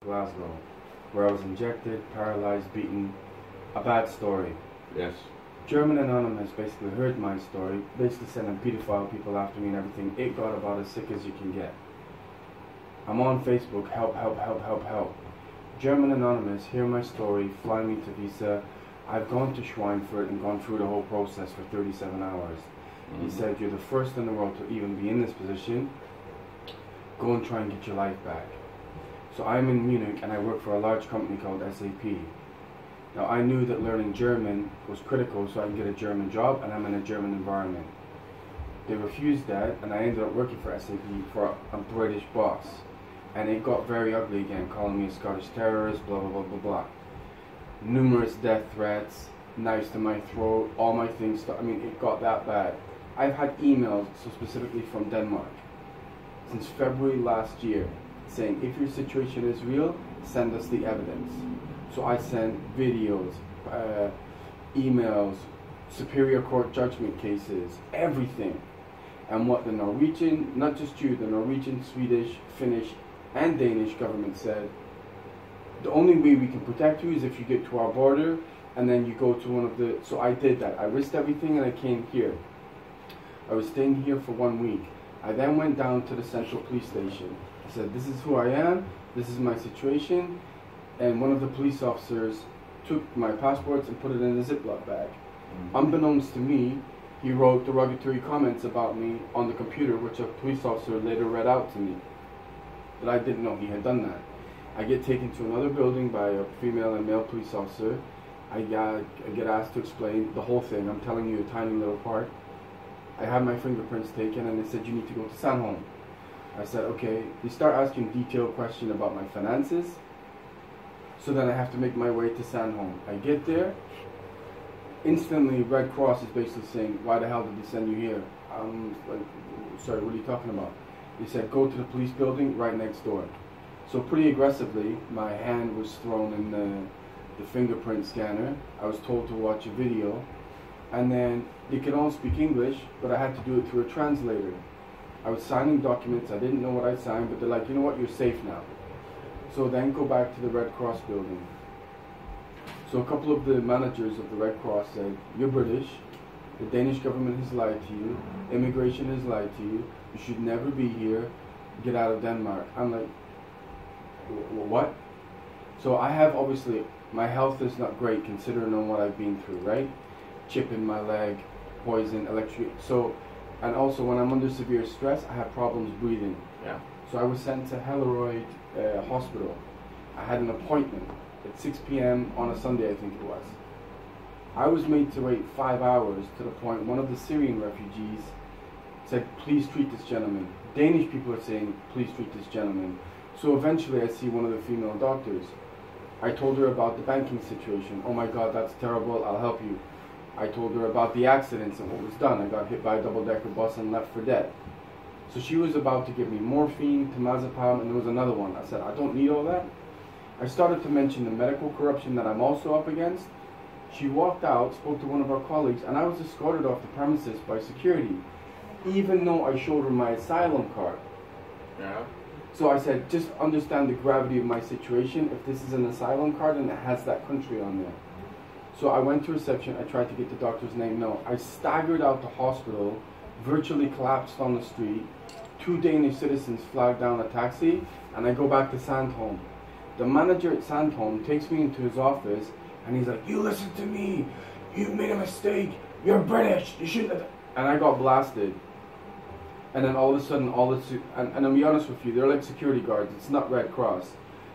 Glasgow, where I was injected, paralyzed, beaten. A bad story. Yes. German Anonymous basically heard my story, basically sending pedophile people after me and everything. It got about as sick as you can get. I'm on Facebook, help, help, help, help, help. German Anonymous, hear my story, fly me to visa. I've gone to Schweinfurt and gone through the whole process for 37 hours. He said, you're the first in the world to even be in this position. Go and try and get your life back. So I'm in Munich and I work for a large company called SAP. Now I knew that learning German was critical so I can get a German job and I'm in a German environment. They refused that and I ended up working for SAP for a British boss. And it got very ugly again, calling me a Scottish terrorist, blah blah blah blah blah. Numerous death threats, knives to my throat, all my things, I mean it got that bad. I've had emails, so specifically from Denmark, since February last year, saying if your situation is real, send us the evidence. So I sent videos, emails, superior court judgment cases, everything. And what the Norwegian, not just you, the Norwegian, Swedish, Finnish, and Danish government said, the only way we can protect you is if you get to our border and then you go to one of the... So I did that. I risked everything and I came here. I was staying here for 1 week. I then went down to the central police station. I said, this is who I am, this is my situation, and one of the police officers took my passports and put it in a Ziploc bag. Unbeknownst to me, he wrote derogatory comments about me on the computer, which a police officer later read out to me. But I didn't know he had done that. I get taken to another building by a female and male police officer. I get asked to explain the whole thing. I'm telling you a tiny little part. I had my fingerprints taken and they said you need to go to Sandholm. I said okay. They start asking detailed questions about my finances. So then I have to make my way to Sandholm. I get there. Instantly Red Cross is basically saying, why the hell did they send you here? I'm like, sorry, what are you talking about? They said go to the police building right next door. So pretty aggressively my hand was thrown in the fingerprint scanner. I was told to watch a video. And then they could all speak English, but I had to do it through a translator. I was signing documents, I didn't know what I signed, but they're like, you know what, you're safe now. So then go back to the Red Cross building. So a couple of the managers of the Red Cross said, you're British, the Danish government has lied to you, immigration has lied to you, you should never be here, get out of Denmark. I'm like, what? So I have obviously, my health is not great considering on what I've been through, right? Chip in my leg, poison, electric. So, and also when I'm under severe stress, I have problems breathing. Yeah. So I was sent to Helleroyd Hospital. I had an appointment at 6 p.m. on a Sunday, I think it was. I was made to wait 5 hours to the point one of the Syrian refugees said, please treat this gentleman. Danish people are saying, please treat this gentleman. So eventually I see one of the female doctors. I told her about the banking situation. Oh my God, that's terrible, I'll help you. I told her about the accidents and what was done. I got hit by a double-decker bus and left for dead. So she was about to give me morphine, temazepam, and there was another one. I said, I don't need all that. I started to mention the medical corruption that I'm also up against. She walked out, spoke to one of our colleagues, and I was escorted off the premises by security, even though I showed her my asylum card. Yeah. So I said, just understand the gravity of my situation. If this is an asylum card and it has that country on there. So I went to reception, I tried to get the doctor's name, no. I staggered out the hospital, virtually collapsed on the street. 2 Danish citizens flagged down a taxi, and I go back to Sandholm. The manager at Sandholm takes me into his office, and he's like, you listen to me, you made a mistake, you're British, you shouldn't have... And I got blasted. And then all of a sudden, and I'll be honest with you, they're like security guards, it's not Red Cross.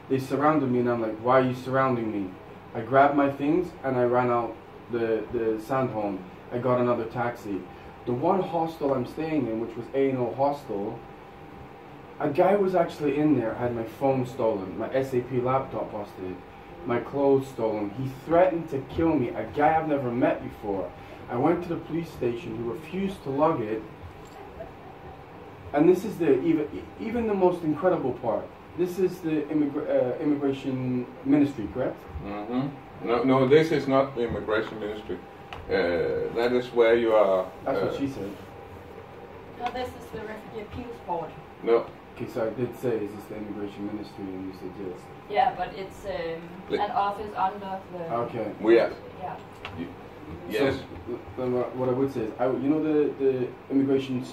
They surrounded me, and I'm like, why are you surrounding me? I grabbed my things and I ran out the Sandholm. I got another taxi. The one hostel I'm staying in, which was A&O Hostel, a guy was actually in there. I had my phone stolen, my SAP laptop busted, my clothes stolen. He threatened to kill me, a guy I've never met before. I went to the police station, he refused to lug it. And this is the even the most incredible part. This is the immigration ministry, correct? Mm-hmm. No, this is not the immigration ministry. That is where you are... That's what she said. No, this is the refugee appeals board. No. Okay, so I did say, is this the immigration ministry? And you said yes. Yeah, but it's an office under the. Okay. We are. Yeah. Yes. So, what I would say is, you know the immigration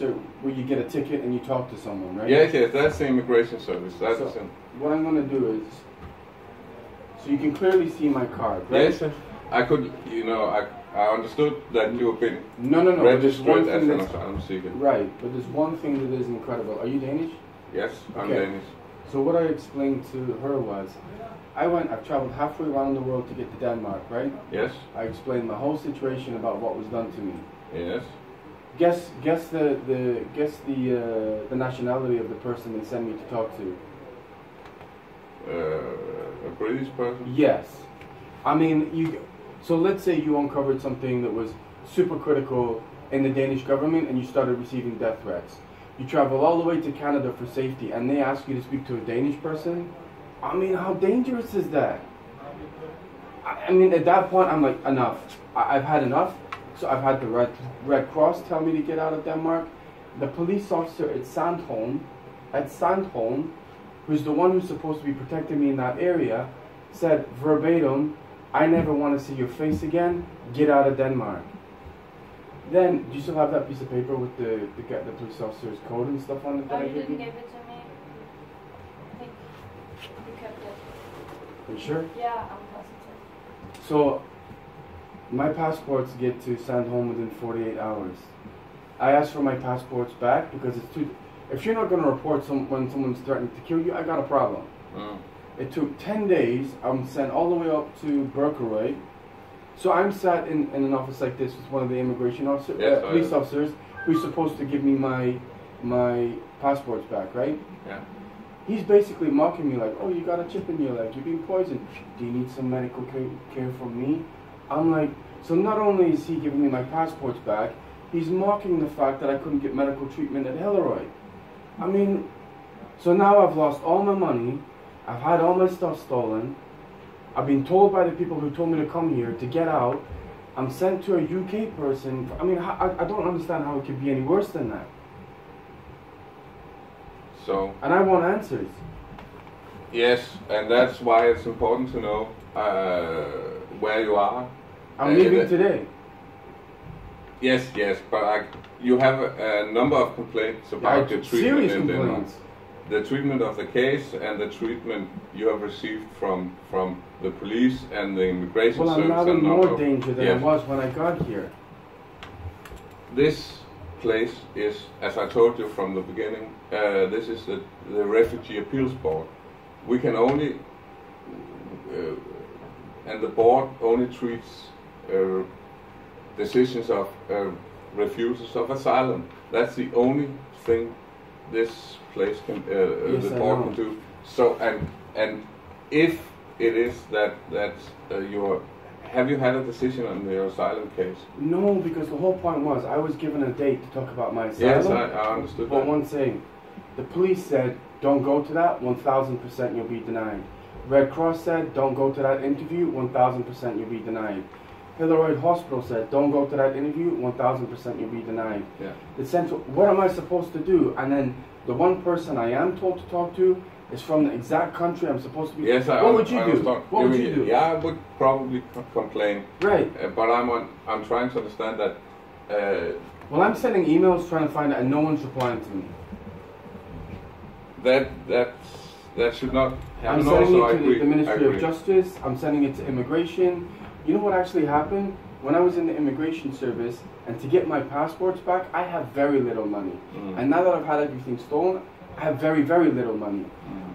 where you get a ticket and you talk to someone, right? Yes, that's the immigration service. That's so what I'm going to do is, so you can clearly see my card, right? Yes, I could, I understood that you've been no, registered as an asylum seeker. Right, but there's one thing that is incredible. Are you Danish? Yes, I'm Okay. Danish. So what I explained to her was, I've traveled halfway around the world to get to Denmark, right? Yes, I explained my whole situation about what was done to me. yes. Guess the nationality of the person they sent me to talk to. A British person? Yes. I mean, so let's say you uncovered something that was super critical in the Danish government and you started receiving death threats. You travel all the way to Canada for safety and they ask you to speak to a Danish person. I mean, how dangerous is that? I mean, at that point, I'm like, enough. I've had enough. So I've had the Red Cross tell me to get out of Denmark. The police officer at Sandholm, who's the one who's supposed to be protecting me in that area, said verbatim, I never want to see your face again, get out of Denmark. Then, do you still have that piece of paper with the police officer's code and stuff on it? Oh, that I you gave didn't you? give it to me. I think you kept it. Are you sure? Yeah, I'm positive. So, my passports get to Sandholm within 48 hours. I asked for my passports back because it's too... If you're not going to report when someone's threatening to kill you, I got a problem. It took 10 days. I'm sent all the way up to Berkerøy. So I'm sat in an office like this with one of the immigration police officers who's supposed to give me my passports back, right? Yeah. He's basically mocking me like, oh, you got a chip in your leg, you're being poisoned. Do you need some medical care from me? I'm like, so not only is he giving me my passports back, he's mocking the fact that I couldn't get medical treatment at Hillerøy. I mean, so now I've lost all my money, I've had all my stuff stolen, I've been told by the people who told me to come here to get out, I'm sent to a UK person. I mean, I don't understand how it could be any worse than that. So. And I want answers. Yes, and that's why it's important to know where you are. I'm leaving today. Yes, but you have a number of complaints about your treatment serious in Denmark. complaints. The treatment of the case and the treatment you have received from the police and the immigration well, service. I'm now in more danger than I was when I got here. This place is, as I told you from the beginning, this is the Refugee Appeals Board. We can only, and the board only treats decisions of refusals of asylum. That's the only thing this place can, the board can do. So, and if it is that have you had a decision on your asylum case? No, because the whole point was I was given a date to talk about my asylum. Yes, I understood but that. one thing, the police said, don't go to that, 1,000% you'll be denied. Red Cross said, don't go to that interview, 1,000% you'll be denied. Hillerøy Hospital said, don't go to that interview, 1,000% you'll be denied. Yeah. The central, what am I supposed to do? And then the one person I am told to talk to is from the exact country I'm supposed to be. Yes, what would you do? What would you do? Yeah, I would probably complain. Right. But I'm trying to understand that. Well, I'm sending emails trying to find out, and no one's replying to me. That should not happen. I'm sending also, it to the Ministry of Justice. I'm sending it to Immigration. You know what actually happened? When I was in the immigration service, and to get my passports back, I have very little money. And now that I've had everything stolen, I have very, very little money.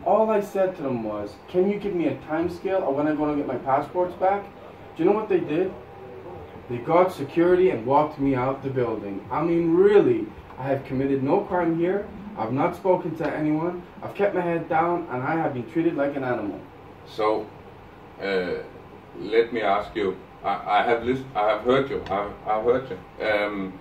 All I said to them was, can you give me a time scale of when I'm going to get my passports back? Do you know what they did? They got security and walked me out the building. I mean, really, I have committed no crime here. I've not spoken to anyone. I've kept my head down, and I have been treated like an animal. So, let me ask you. I have heard you. I've heard you.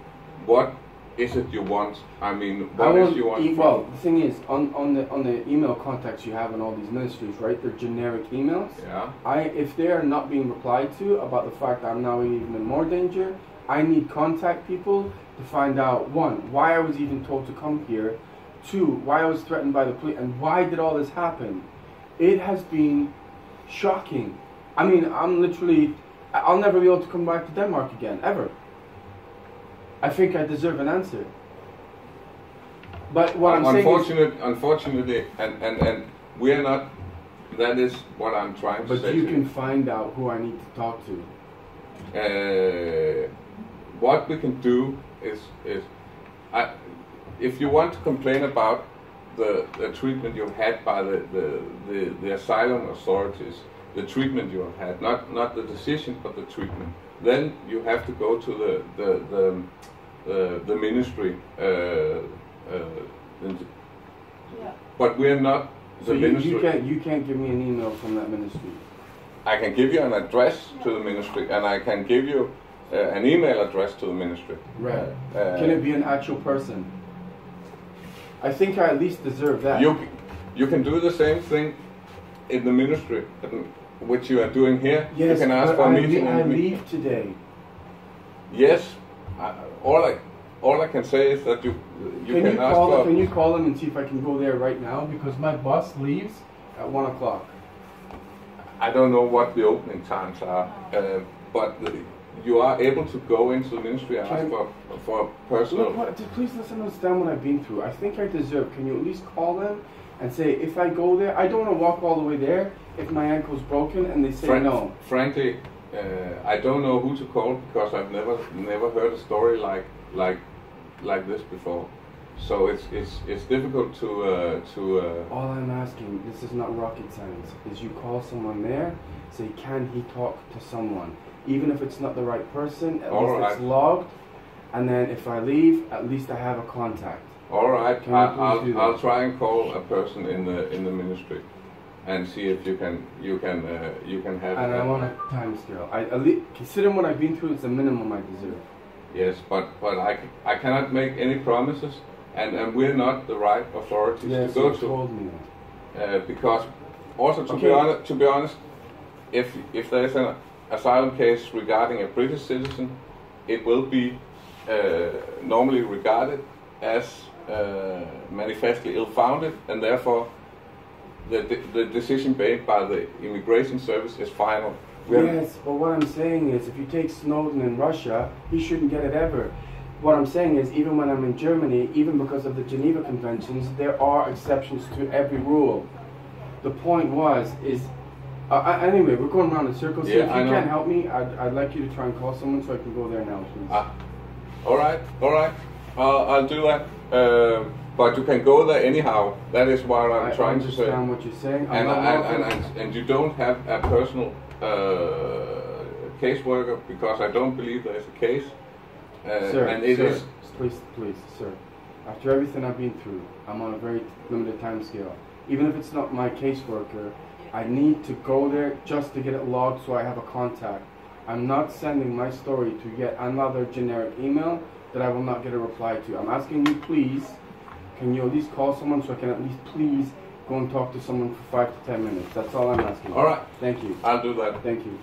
What is it you want? I mean, what is you want? Well, the thing is, on the email contacts you have in all these ministries, right? They're generic emails. Yeah. If they are not being replied to about the fact that I'm now even in more danger, I need contact people to find out, one, why I was even told to come here, two, why I was threatened by the police, and why did all this happen? It has been shocking. I mean, I'll never be able to come back to Denmark again, ever. I think I deserve an answer. But what I'm saying is... Unfortunately, and we are not... That is what I'm trying to say. But you can find out who I need to talk to. What we can do is if you want to complain about the treatment you've had by the asylum authorities, the treatment you have had, not the decision but the treatment, then you have to go to the ministry. But we're not the ministry. You can't give me an email from that ministry. I can give you an address to the ministry, and I can give you an email address to the ministry. Right. Can it be an actual person? I think I at least deserve that. You can do the same thing in the ministry, which you are doing here. Yes, you can ask for a meeting. I leave today. Yes. All I can say is that you can ask for... Can you call them and see if I can go there right now? Because my bus leaves at 1 o'clock. I don't know what the opening times are, but you are able to go into the ministry and ask for personal... Please let's understand what I've been through. I think I deserve. Can you at least call them and say, if I go there, I don't want to walk all the way there if my ankle's broken and they say no. Frankly, I don't know who to call because I've never heard a story like this before. So it's difficult to. All I'm asking, this is not rocket science, is you call someone there, say, can he talk to someone, even if it's not the right person, at least it's logged, and then if I leave, at least I have a contact. All right, I'll try and call a person in the ministry, and see if you can have. And I want a time scale. Considering what I've been through, it's the minimum I deserve. Yes, but I cannot make any promises. And we're not the right authorities to go to. Told me that. Because also to be honest, if there is an asylum case regarding a British citizen, it will be normally regarded as manifestly ill-founded, and therefore the decision made by the immigration service is final. Yes, but what I'm saying is, if you take Snowden in Russia, he shouldn't get it ever. What I'm saying is, even when I'm in Germany, even because of the Geneva Conventions, there are exceptions to every rule. The point anyway, we're going around in circles. Yeah, so if you can't help me, I'd like you to try and call someone so I can go there now, please. All right. I'll do that. But you can go there anyhow. That is what I'm trying to say. I understand what you're saying. And you don't have a personal caseworker, because I don't believe there is a case. Please, sir. After everything I've been through, I'm on a very limited time scale. Even if it's not my caseworker, I need to go there just to get it logged so I have a contact. I'm not sending my story to yet another generic email that I will not get a reply to. I'm asking you, please, can you at least call someone so I can at least please go and talk to someone for 5 to 10 minutes? That's all I'm asking. All right. Thank you. I'll do that. Thank you.